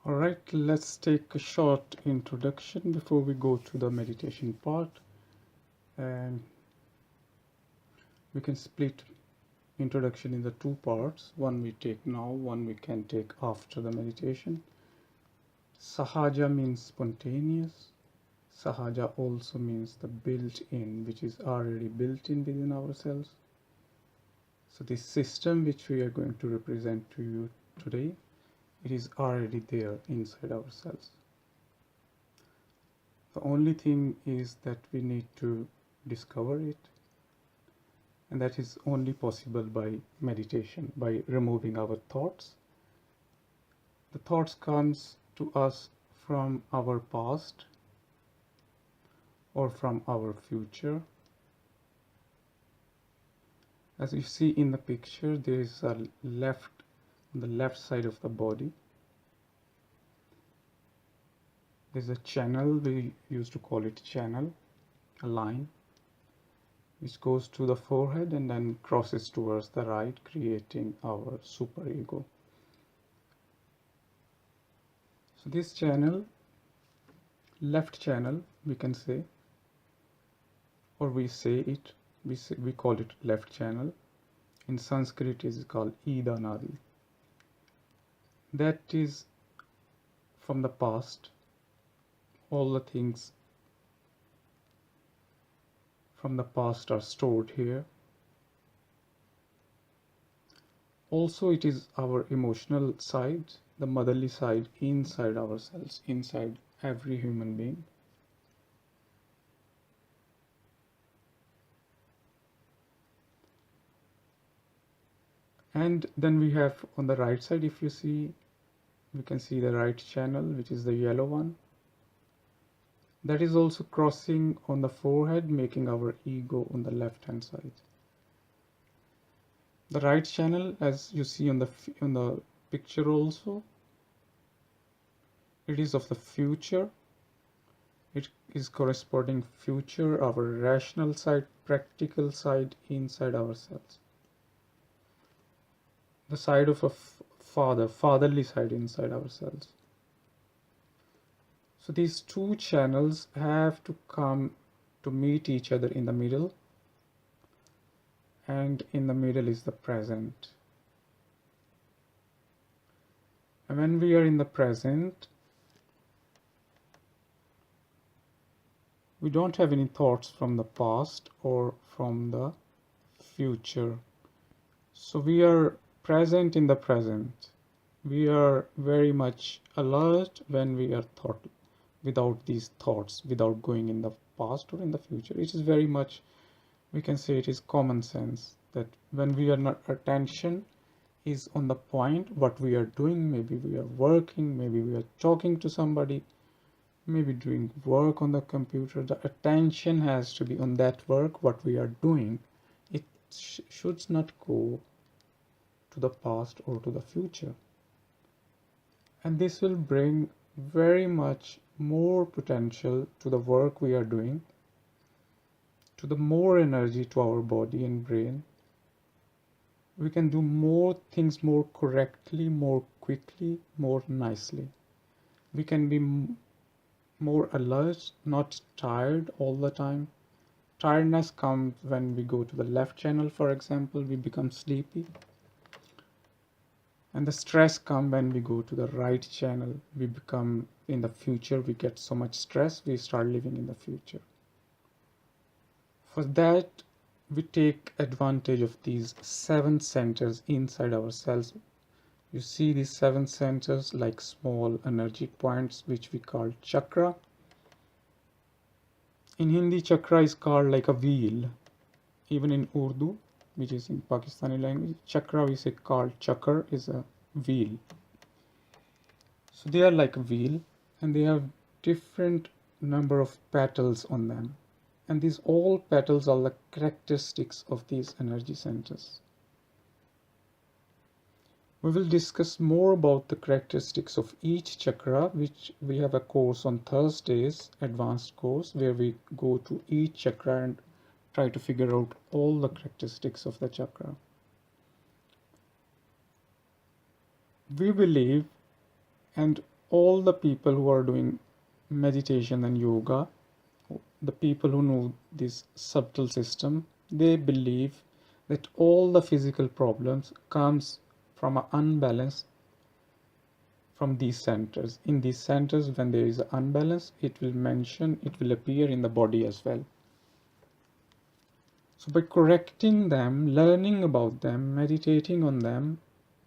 All right, let's take a short introduction before we go to the meditation part. And we can split introduction in the two parts. One we take now, one we can take after the meditation. Sahaja means spontaneous. Sahaja also means the built-in, which is already built in within ourselves. So this system which we are going to represent to you today, it is already there inside ourselves. The only thing is that we need to discover it, and that is only possible by meditation, by removing our thoughts. The thoughts comes to us from our past or from our future. As you see in the picture, there is a on the left side of the body. There's a channel, we used to call it channel, a line, which goes to the forehead and then crosses towards the right, creating our superego. So this channel, left channel, we can say, or we say it, we call it left channel. In Sanskrit it is called Ida Nadi. That is from the past. All the things from the past are stored here. Also, it is our emotional side, the motherly side inside ourselves, inside every human being. And then we have on the right side, if you see, we can see the right channel, which is the yellow one. That is also crossing on the forehead, making our ego on the left hand side. The right channel, as you see on the picture also, it is of the future. It is corresponding future, our rational side, practical side inside ourselves. The side of a fatherly side inside ourselves. So these two channels have to come to meet each other in the middle, and in the middle is the present. And when we are in the present, we don't have any thoughts from the past or from the future. So we are present in the present. We are very much alert when we are without these thoughts, without going in the past or in the future. It is very much, we can say it is common sense that when we are not, attention is on the point, what we are doing, maybe we are working, maybe we are talking to somebody, maybe doing work on the computer, the attention has to be on that work, what we are doing. It should not go to the past or to the future. And this will bring very much more potential to the work we are doing, to the more energy to our body and brain. We can do more things more correctly, more quickly, more nicely. We can be more alert, not tired all the time. Tiredness comes when we go to the left channel, for example, we become sleepy. And the stress comes when we go to the right channel. We become, in the future, we get so much stress, we start living in the future. For that, we take advantage of these 7 centers inside ourselves. You see these 7 centers like small energy points, which we call chakra. In Hindi, chakra is called like a wheel. Even in Urdu, which is in Pakistani language, chakra we say called chakra is a wheel. So they are like a wheel, and they have different number of petals on them. And these all petals are the characteristics of these energy centers. We will discuss more about the characteristics of each chakra, which we have a course on Thursdays, advanced course, where we go to each chakra and try to figure out all the characteristics of the chakra. We believe, and all the people who are doing meditation and yoga, the people who know this subtle system, they believe that all the physical problems comes from an unbalance from these centers. In these centers, when there is an unbalance, it will appear in the body as well. So by correcting them, learning about them, meditating on them,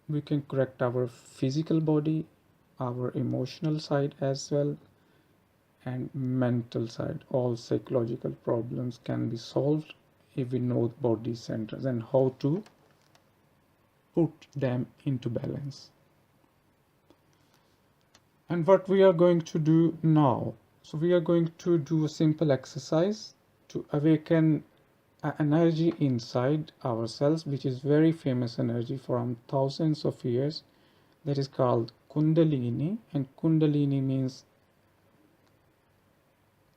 we can correct our physical body, our emotional side as well, and mental side. All psychological problems can be solved if we know about these centers and how to put them into balance. And what we are going to do now, so we are going to do a simple exercise to awaken an energy inside ourselves, which is very famous energy from thousands of years, that is called Kundalini. And Kundalini means,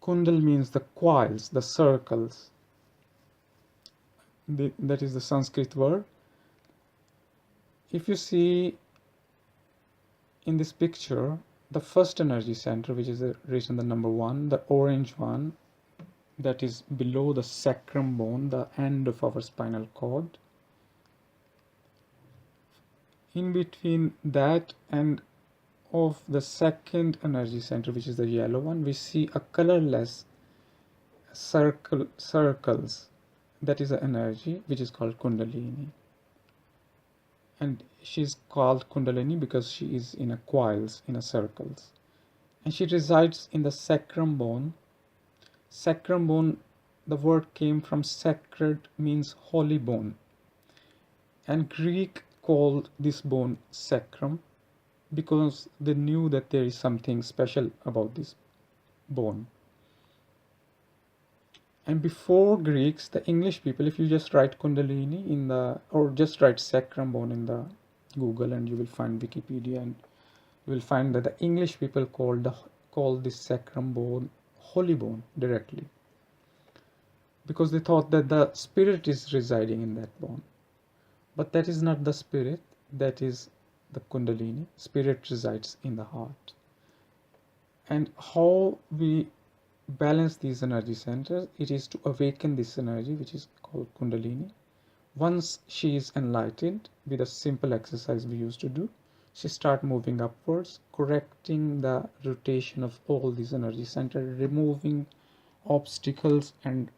Kundal means the coils, the circles. That is the Sanskrit word. If you see in this picture, the first energy center, which is written the number 1, the orange one, that is below the sacrum bone, the end of our spinal cord. In between that and of the second energy center, which is the yellow one, we see a colorless circles. That is the energy which is called Kundalini. And she's called Kundalini because she is in a coils, in a circles. And she resides in the sacrum bone. Sacrum bone, the word came from sacred, means holy bone. And Greek called this bone sacrum because they knew that there is something special about this bone. And before Greeks, the English people, if you just write Kundalini in the, or just write sacrum bone in the Google, and you will find Wikipedia, and you will find that the English people call this sacrum bone holy bone directly, because they thought that the spirit is residing in that bone. But that is not the spirit, that is the Kundalini. Spirit resides in the heart. And how we balance these energy centers, it is to awaken this energy, which is called Kundalini. Once she is enlightened, with a simple exercise we used to do, she start moving upwards, correcting the rotation of all these energy centers, removing obstacles and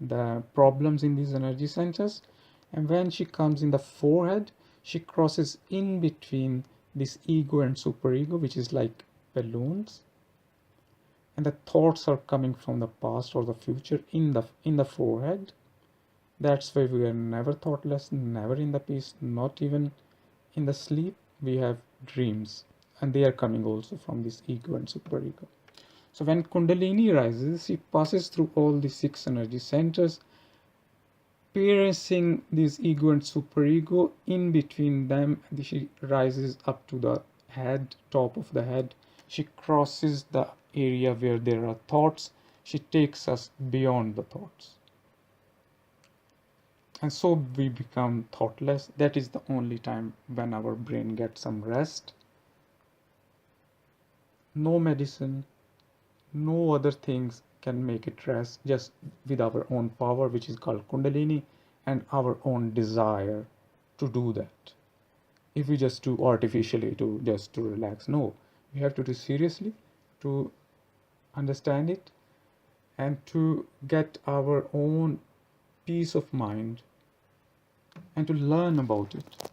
the problems in these energy centers. And when she comes in the forehead, she crosses in between this ego and superego, which is like balloons. And the thoughts are coming from the past or the future in the forehead. That's why we are never thoughtless, never in the peace, not even in the sleep. We have dreams, and they are coming also from this ego and superego. So when Kundalini rises, she passes through all the 6 energy centers, piercing this ego and superego. In between them, she rises up to the head, top of the head. She crosses the area where there are thoughts. She takes us beyond the thoughts. And so we become thoughtless. That is the only time when our brain gets some rest. No medicine, no other things can make it rest, just with our own power, which is called Kundalini, and our own desire to do that. If we just do artificially to relax, no, we have to do seriously to understand it and to get our own peace of mind and to learn about it,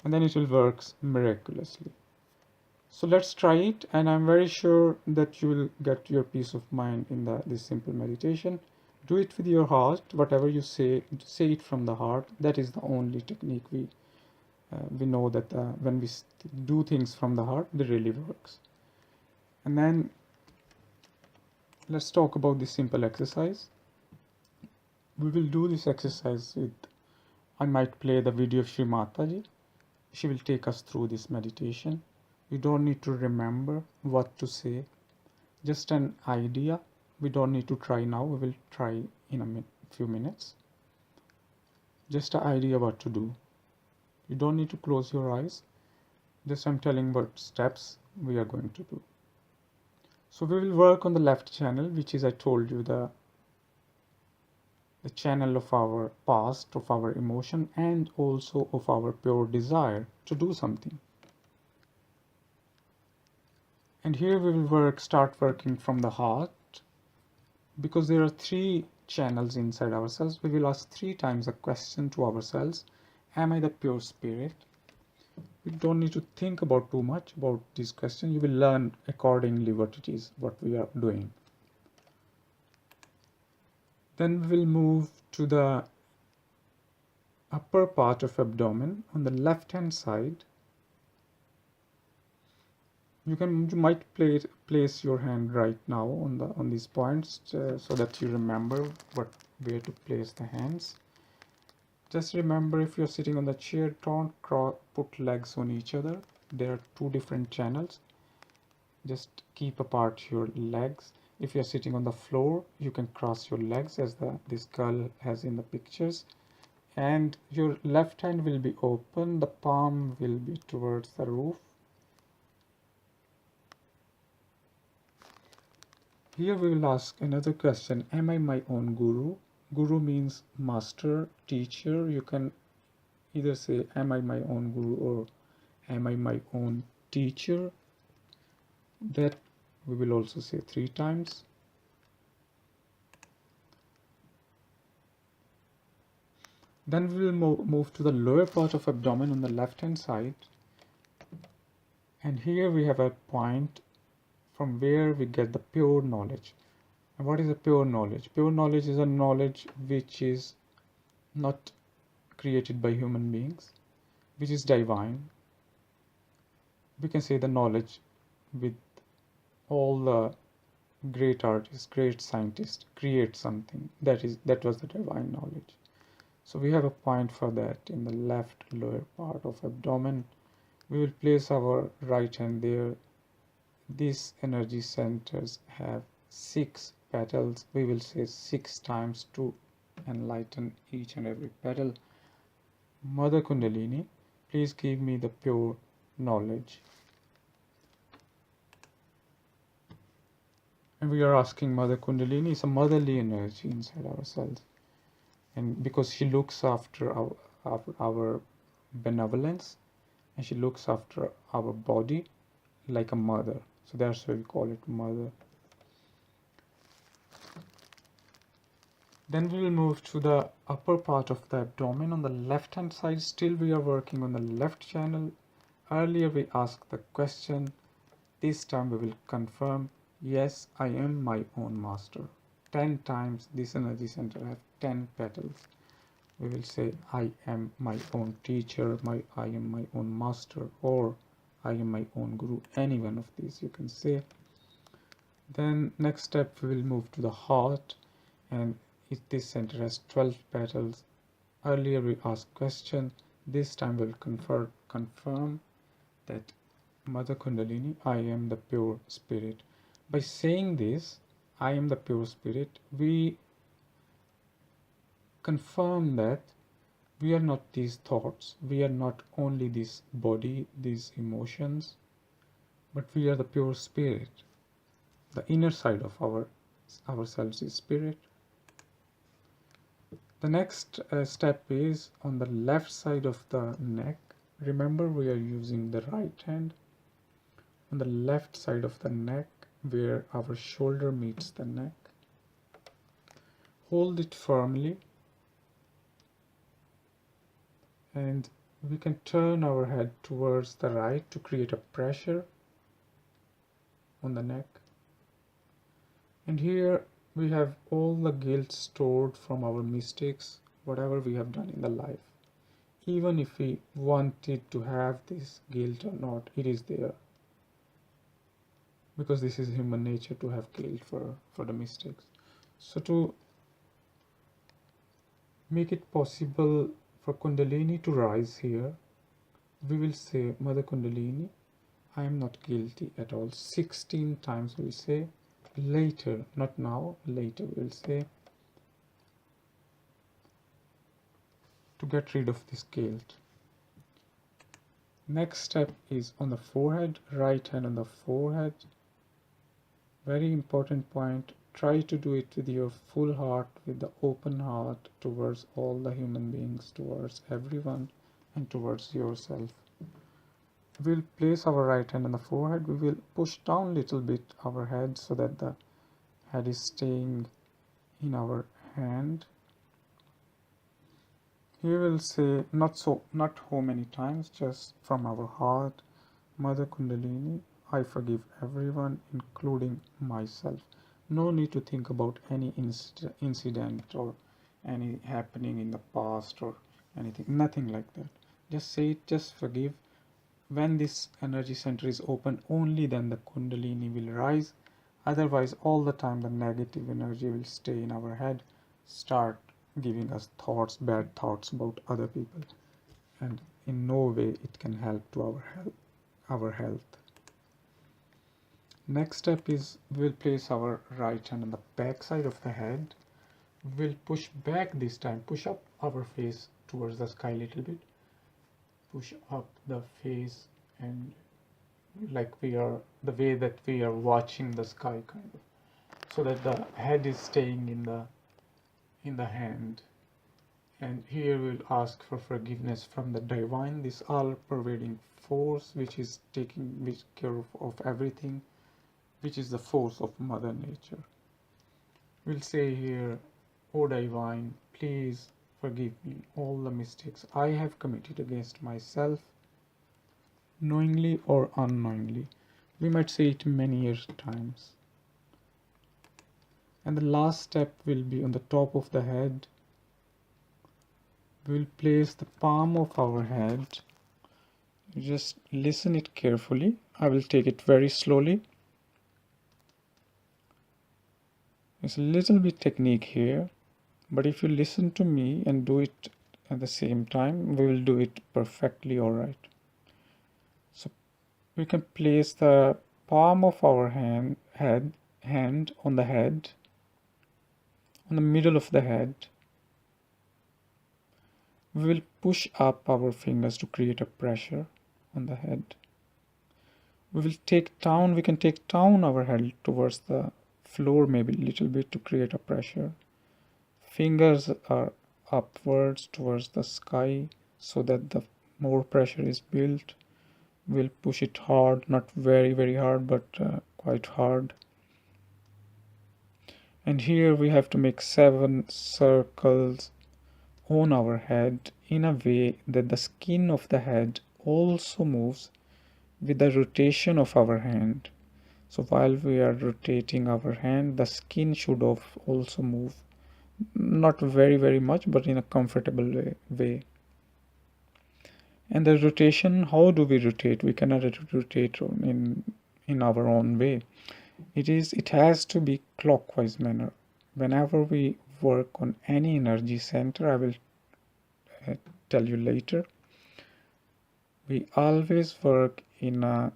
and then it will work miraculously. So let's try it, and I'm very sure that you will get your peace of mind in this simple meditation. Do it with your heart. Whatever you say it from the heart. That is the only technique we know that when we do things from the heart, it really works. And then let's talk about this simple exercise. We will do this exercise with, I might play the video of Shri Mataji. She will take us through this meditation. You don't need to remember what to say, just an idea. We don't need to try now. We will try in a few minutes. Just an idea what to do. You don't need to close your eyes. Just I'm telling what steps we are going to do. So we will work on the left channel, which is, I told you, the channel of our past, of our emotion, and also of our pure desire to do something. And here we will start working from the heart, because there are 3 channels inside ourselves. We will ask 3 times a question to ourselves. Am I the pure spirit? You don't need to think about too much about this question. You will learn accordingly what it is, what we are doing. Then we will move to the upper part of abdomen on the left hand side. You might place your hand right now on these points so that you remember where to place the hands. Just remember, if you're sitting on the chair, don't put legs on each other. There are 2 different channels. Just keep apart your legs. If you're sitting on the floor, you can cross your legs as this girl has in the pictures. And your left hand will be open. The palm will be towards the roof. Here we will ask another question. Am I my own guru? Guru means master, teacher. You can either say, am I my own guru, or am I my own teacher? That we will also say 3 times. Then we will move to the lower part of abdomen on the left hand side. And here we have a point from where we get the pure knowledge. And what is a pure knowledge? Pure knowledge is a knowledge which is not created by human beings, which is divine. We can say the knowledge with all the great artists, great scientists create something. That was the divine knowledge. So we have a point for that in the left lower part of abdomen. We will place our right hand there. These energy centers have 6 petals. We will say 6 times to enlighten each and every petal. Mother Kundalini, please give me the pure knowledge. And we are asking Mother Kundalini, it's a motherly energy inside ourselves. And because she looks after our benevolence, and she looks after our body like a mother. So that's why we call it mother. Then we will move to the upper part of the abdomen on the left hand side. Still we are working on the left channel. Earlier we asked the question. This time we will confirm, yes, I am my own master. 10 times. This energy center has 10 petals. We will say, I am my own teacher, I am my own master, or I am my own guru. Any one of these you can say. Then next step, we will move to the heart, and this center has 12 petals. Earlier we asked question. This time we'll confirm that Mother Kundalini, I am the pure spirit. By saying this, I am the pure spirit, we confirm that we are not these thoughts, we are not only this body, these emotions, but we are the pure spirit. The inner side of ourselves is spirit. The next step is on the left side of the neck. Remember, we are using the right hand. On the left side of the neck, where our shoulder meets the neck, hold it firmly, and we can turn our head towards the right to create a pressure on the neck. And here we have all the guilt stored from our mistakes, whatever we have done in the life. Even if we wanted to have this guilt or not, it is there. Because this is human nature to have guilt for the mistakes. So to make it possible for Kundalini to rise here, we will say, Mother Kundalini, I am not guilty at all. 16 times we will say. Later, not now, later we will say, to get rid of this guilt. Next step is on the forehead, right hand on the forehead. Very important point. Try to do it with your full heart, with the open heart towards all the human beings, towards everyone, and towards yourself. We'll place our right hand on the forehead. We will push down a little bit our head so that the head is staying in our hand. Here we'll say not how many times, just from our heart, Mother Kundalini, I forgive everyone, including myself. No need to think about any incident or any happening in the past or anything, nothing like that. Just say it, just forgive. When this energy center is open, only then the Kundalini will rise. Otherwise, all the time the negative energy will stay in our head, start giving us thoughts, bad thoughts about other people, and in no way it can help to our health. Next step is we'll place our right hand on the back side of the head. We'll push back this time, push up our face towards the sky a little bit. Push up the face, and like we are, the way that we are watching the sky kind of, so that the head is staying in the hand. And here we'll ask for forgiveness from the divine, this all pervading force which is taking care of everything, which is the force of Mother Nature. We'll say here, O divine, please forgive me all the mistakes I have committed against myself, knowingly or unknowingly. We might say it many years times. And the last step will be on the top of the head. We'll place the palm of our head. Just listen it carefully. I will take it very slowly. There's a little bit technique here, but if you listen to me and do it at the same time, we will do it perfectly all right. So we can place the palm of our hand on the head, on the middle of the head. We will push up our fingers to create a pressure on the head. We can take down our head towards the floor maybe a little bit to create a pressure. Fingers are upwards towards the sky so that the more pressure is built. We'll push it hard, not very very hard, but quite hard. And here we have to make 7 circles on our head in a way that the skin of the head also moves with the rotation of our hand. So while we are rotating our hand, the skin should also move, not very very much, but in a comfortable way. And the rotation, how do we rotate? We cannot rotate in our own way. It has to be clockwise manner. Whenever we work on any energy center, I will tell you later, we always work in a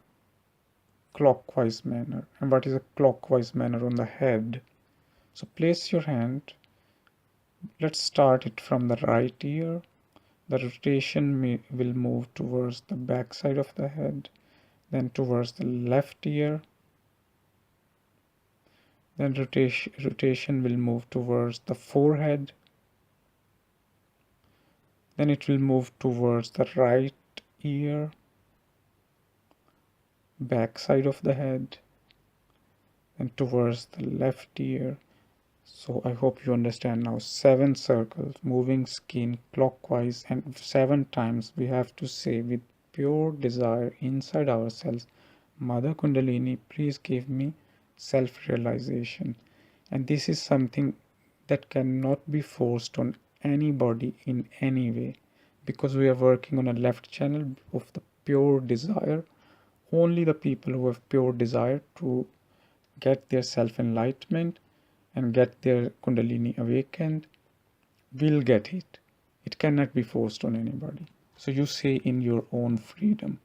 clockwise manner. And what is a clockwise manner on the head? So place your hand, let's start it from the right ear. The rotation will move towards the back side of the head, then towards the left ear, then rotation will move towards the forehead, then it will move towards the right ear, back side of the head, and towards the left ear. So I hope you understand now. 7 circles, moving skin clockwise, and 7 times we have to say with pure desire inside ourselves, Mother Kundalini, please give me self-realization. And this is something that cannot be forced on anybody in any way, because we are working on a left channel of the pure desire. Only the people who have pure desire to get their self-enlightenment and get their Kundalini awakened will get it. It cannot be forced on anybody. So you say in your own freedom.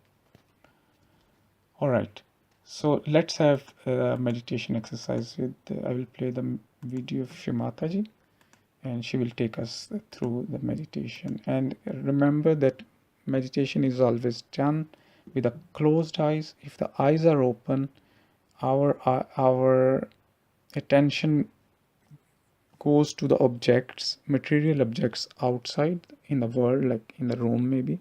Alright, so let's have a meditation exercise with, I will play the video of Shri Mataji, and she will take us through the meditation. And remember that meditation is always done with the closed eyes. If the eyes are open, our attention goes to the objects, material objects outside in the world, like in the room maybe,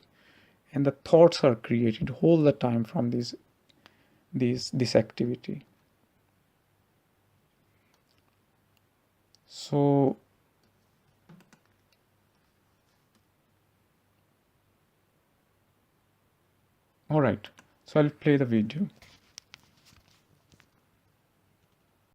and the thoughts are created all the time from this activity. So all right, so I'll play the video.